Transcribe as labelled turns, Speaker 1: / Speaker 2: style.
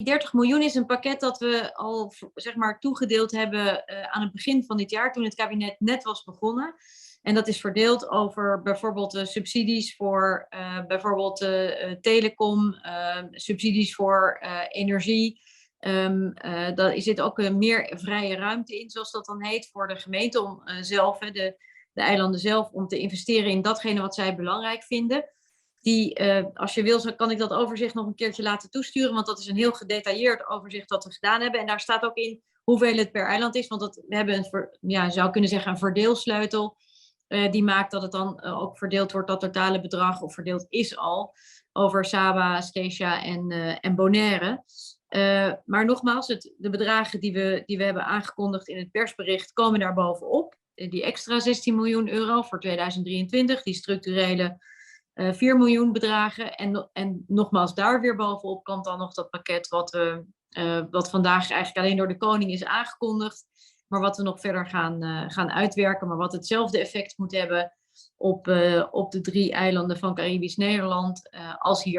Speaker 1: 30 miljoen is een pakket dat we al zeg maar, toegedeeld hebben aan het begin van dit jaar, toen het kabinet net was begonnen. En dat is verdeeld over bijvoorbeeld subsidies voor bijvoorbeeld telecom, subsidies voor energie. Daar zit ook meer vrije ruimte in, zoals dat dan heet, voor de gemeente om zelf, de eilanden zelf, om te investeren in datgene wat zij belangrijk vinden. Als je wil, kan ik dat overzicht nog een keertje laten toesturen, want dat is een heel gedetailleerd overzicht wat we gedaan hebben. En daar staat ook in hoeveel het per eiland is, want we hebben je zou kunnen zeggen een verdeelsleutel. Die maakt dat het dan ook verdeeld wordt, dat totale bedrag, of verdeeld is al, over Saba, Skeisha en Bonaire. Maar nogmaals, de bedragen die we hebben aangekondigd in het persbericht komen daar bovenop. Die extra 16 miljoen euro voor 2023, die structurele 4 miljoen bedragen. En nogmaals, daar weer bovenop komt dan nog dat pakket wat vandaag eigenlijk alleen door de koning is aangekondigd. Maar wat we nog verder gaan uitwerken. Maar wat hetzelfde effect moet hebben op de 3 eilanden van Caribisch Nederland als hier